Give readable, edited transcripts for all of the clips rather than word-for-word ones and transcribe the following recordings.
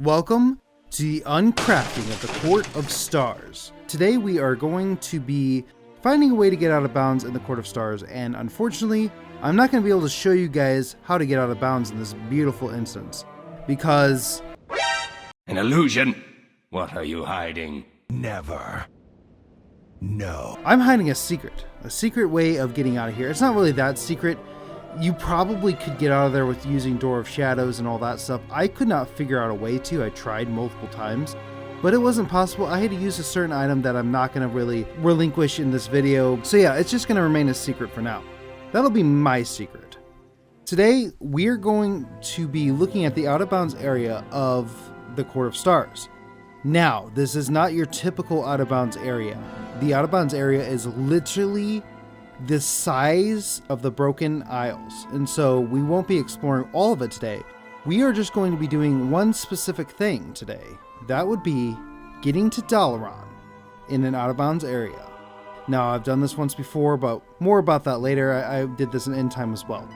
Welcome to the UnCrafting of the Court of Stars. Today we are going to be finding a way to get out of bounds in the Court of Stars, and unfortunately, I'm not going to be able to show you guys how to get out of bounds in this beautiful instance, because... An illusion? What are you hiding? Never. No. I'm hiding a secret way of getting out of here. It's not really that secret. You probably could get out of there with using Door of Shadows and all that stuff. I could not figure out a way to. I tried multiple times, but it wasn't possible. I had to use a certain item that I'm not going to really relinquish in this video. So yeah, it's just going to remain a secret for now. That'll be my secret. Today, we're going to be looking at the out of bounds area of the Court of Stars. Now, this is not your typical out of bounds area. The out of bounds area is literally the size of the Broken Isles, and so we won't be exploring all of it today. We are just going to be doing one specific thing today. That would be getting to Dalaran in an out of bounds area. Now, I've done this once before, but more about that later. I did this in End Time as well.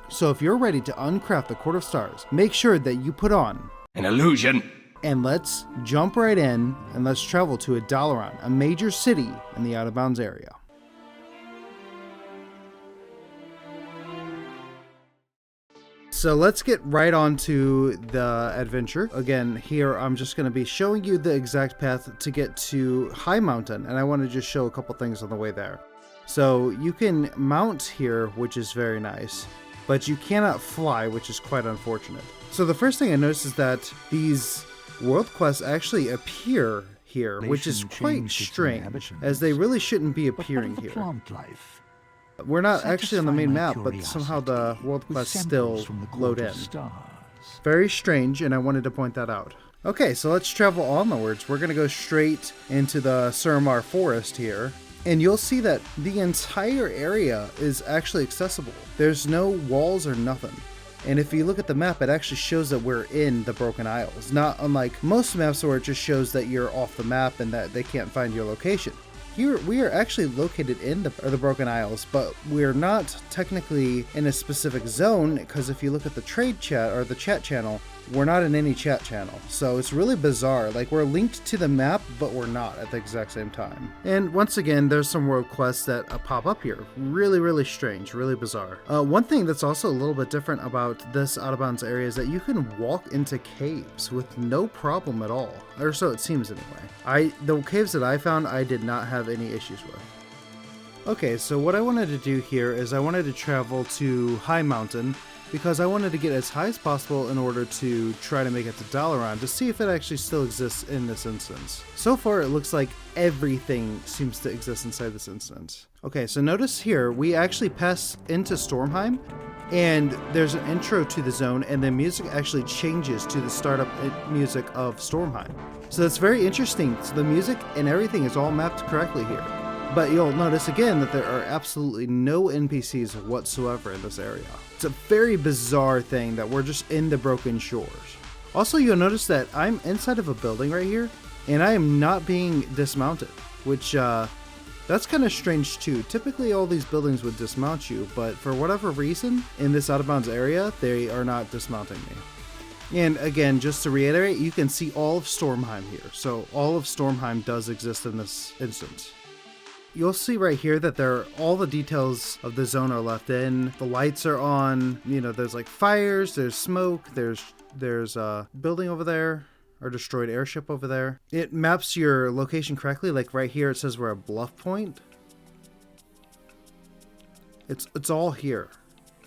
So if you're ready to uncraft the Court of Stars, make sure that you put on an illusion. And let's jump right in and let's travel to Dalaran, a major city in the out of bounds area. So let's get right on to the adventure. Again, here I'm just going to be showing you the exact path to get to Highmountain, and I want to just show a couple things on the way there. So you can mount here, which is very nice, but you cannot fly, which is quite unfortunate. So the first thing I noticed is that these world quests actually appear here, which is quite strange, as they really shouldn't be appearing here. We're not actually on the main map, but somehow the world quests still load in. Very strange, and I wanted to point that out. Okay, so let's travel onwards. We're going to go straight into the Suramar forest here, and you'll see that the entire area is actually accessible. There's no walls or nothing. And if you look at the map, it actually shows that we're in the Broken Isles, not unlike most maps where it just shows that you're off the map and that they can't find your location. Here, we are actually located in the Broken Isles, but we're not technically in a specific zone, because if you look at the trade chat or the chat channel, we're not in any chat channel. So it's really bizarre. Like, we're linked to the map, but we're not at the exact same time. And once again, there's some world quests that pop up here. Really, really strange, really bizarre. One thing that's also a little bit different about this out of bounds area is that you can walk into caves with no problem at all. Or so it seems anyway. The caves that I found, I did not have any issues with. Okay, so what I wanted to do here is I wanted to travel to Highmountain, because I wanted to get as high as possible in order to try to make it to Dalaran to see if it actually still exists in this instance. So far, it looks like everything seems to exist inside this instance. Okay, so notice here, we actually pass into Stormheim, and there's an intro to the zone, and the music actually changes to the startup music of Stormheim. So that's very interesting. So the music and everything is all mapped correctly here. But you'll notice again that there are absolutely no NPCs whatsoever in this area. It's a very bizarre thing that we're just in the Broken Shores. Also, you'll notice that I'm inside of a building right here, and I am not being dismounted, which that's kind of strange too. Typically all these buildings would dismount you, but for whatever reason, in this out of bounds area, they are not dismounting me. And again, just to reiterate, you can see all of Stormheim here. So all of Stormheim does exist in this instance. You'll see right here that all the details of the zone are left in. The lights are on, you know, there's like fires, there's smoke, there's a building over there, or destroyed airship over there. It maps your location correctly, like right here it says we're at Bluff Point. It's all here.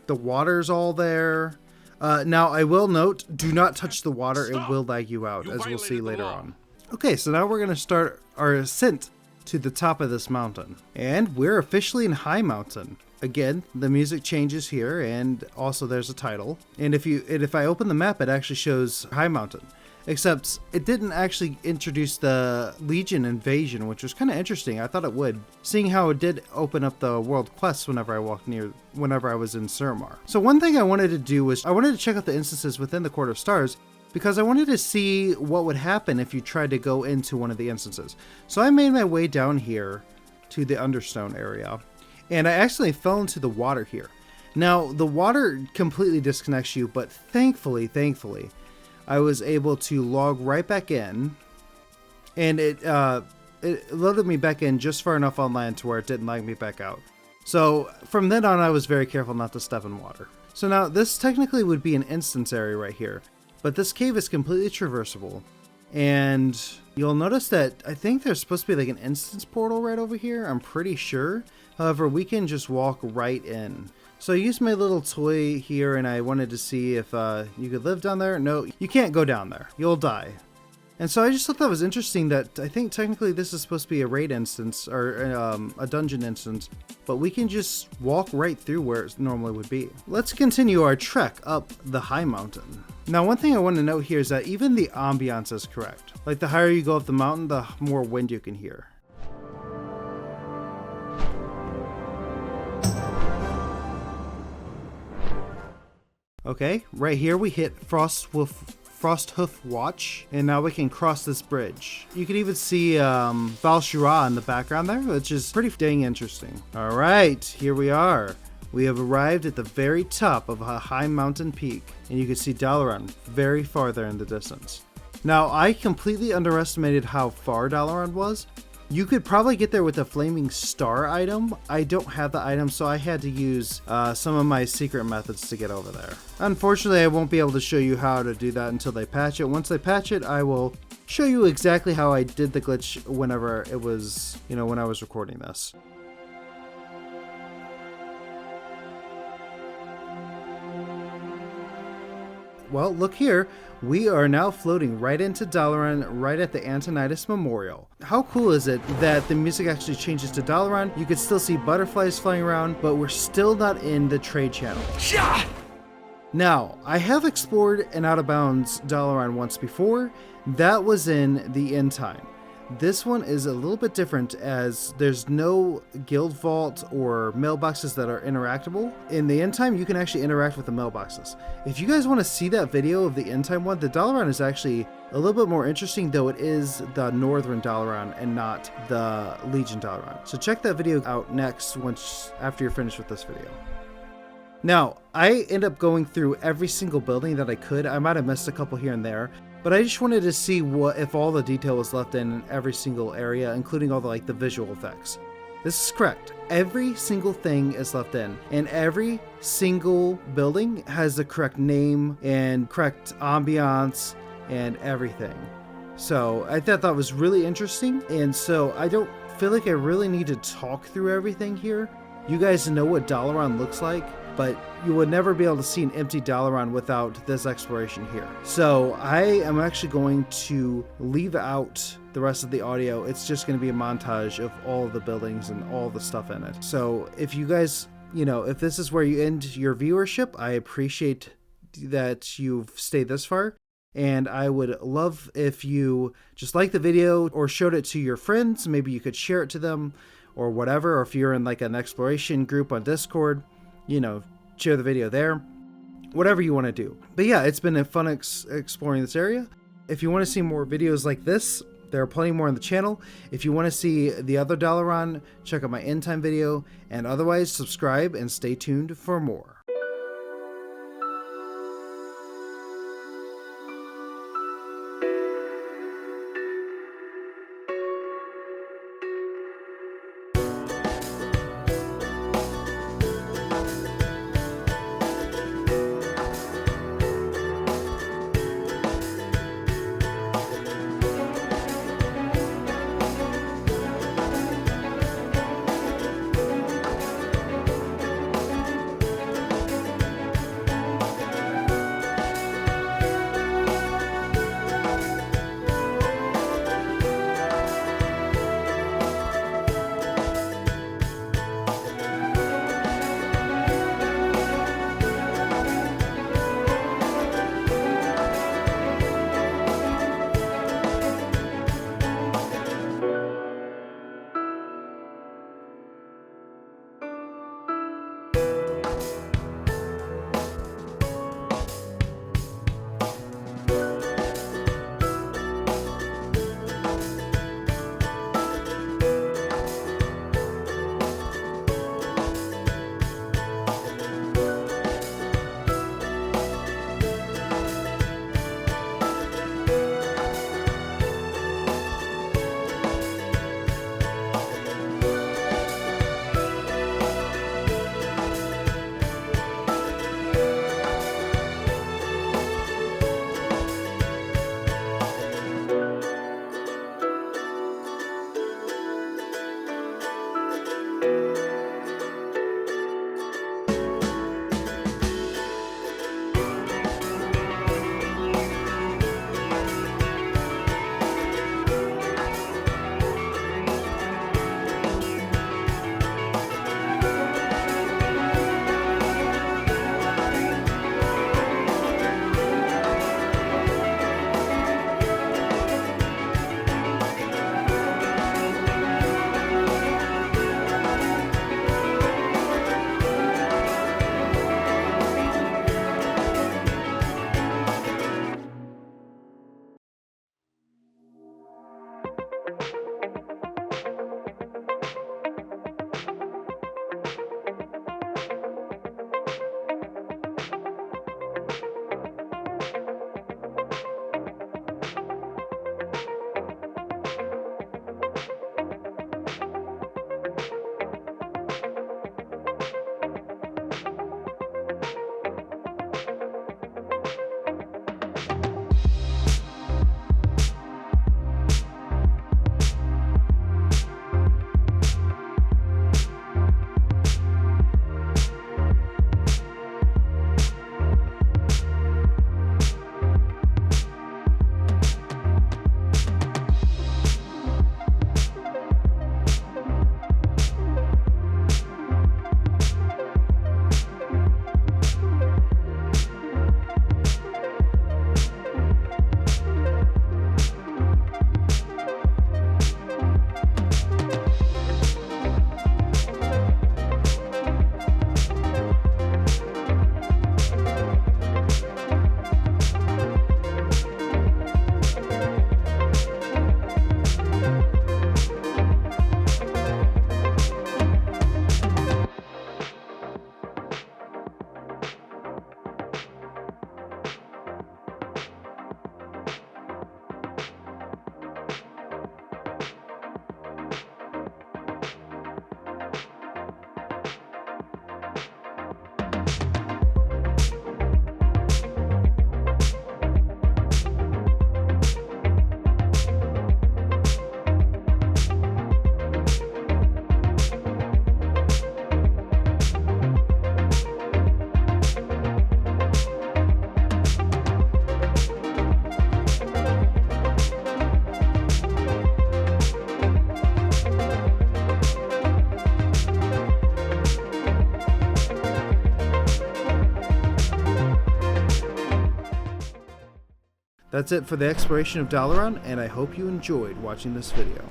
The water's all there. Now I will note, do not touch the water, it will lag you out, as we'll see later on. Okay, so now we're gonna start our ascent to the top of this mountain, and we're officially in Highmountain. Again, the music changes here, and also there's a title. And if I open the map, it actually shows Highmountain, except it didn't actually introduce the Legion invasion, which was kind of interesting. I thought it would, seeing how it did open up the world quests whenever I was in Suramar. So one thing I wanted to do was I wanted to check out the instances within the Court of Stars, because I wanted to see what would happen if you tried to go into one of the instances. So I made my way down here to the Understone area, and I actually fell into the water here. Now, the water completely disconnects you, but thankfully, I was able to log right back in, and it loaded me back in just far enough on land to where it didn't lag me back out. So from then on, I was very careful not to step in water. So now this technically would be an instance area right here, but this cave is completely traversable. And you'll notice that I think there's supposed to be like an instance portal right over here. I'm pretty sure. However, we can just walk right in. So I used my little toy here and I wanted to see if you could live down there. No, you can't go down there. You'll die. And so I just thought that was interesting that I think technically this is supposed to be a raid instance or a dungeon instance, but we can just walk right through where it normally would be. Let's continue our trek up the Highmountain. Now, one thing I want to note here is that even the ambiance is correct. Like the higher you go up the mountain, the more wind you can hear. Okay, right here we hit Frosthoof Watch, and now we can cross this bridge. You can even see Val'sharah in the background there, which is pretty dang interesting. All right, here we are. We have arrived at the very top of a high mountain peak, and you can see Dalaran very far there in the distance. Now, I completely underestimated how far Dalaran was. You could probably get there with a flaming star item. I don't have the item, so I had to use some of my secret methods to get over there. Unfortunately, I won't be able to show you how to do that until they patch it. Once they patch it, I will show you exactly how I did the glitch whenever it was, when I was recording this. Well, look here. We are now floating right into Dalaran, right at the Antonidas Memorial. How cool is it that the music actually changes to Dalaran? You could still see butterflies flying around, but we're still not in the trade channel. Now, I have explored an out of bounds Dalaran once before. That was in the end time. This one is a little bit different as there's no guild vault or mailboxes that are interactable. In the end time, you can actually interact with the mailboxes. If you guys want to see that video of the end time one, the Dalaran is actually a little bit more interesting, though it is the Northern Dalaran and not the Legion Dalaran. So check that video out next after you're finished with this video. Now, I end up going through every single building that I could. I might have missed a couple here and there, but I just wanted to see if all the detail was left in every single area, including all the visual effects. This is correct. Every single thing is left in, and every single building has the correct name and correct ambiance and everything. So I thought that was really interesting, and so I don't feel like I really need to talk through everything here. You guys know what Dalaran looks like, but you would never be able to see an empty Dalaran without this exploration here. So I am actually going to leave out the rest of the audio. It's just going to be a montage of all of the buildings and all the stuff in it. So if you guys, if this is where you end your viewership, I appreciate that you've stayed this far. And I would love if you just liked the video or showed it to your friends. Maybe you could share it to them or whatever. Or if you're in an exploration group on Discord, share the video there, whatever you want to do. But yeah, it's been a fun exploring this area. If you want to see more videos like this, there are plenty more on the channel. If you want to see the other Dalaran, check out my end time video, and otherwise subscribe and stay tuned for more. That's it for the exploration of Dalaran, and I hope you enjoyed watching this video.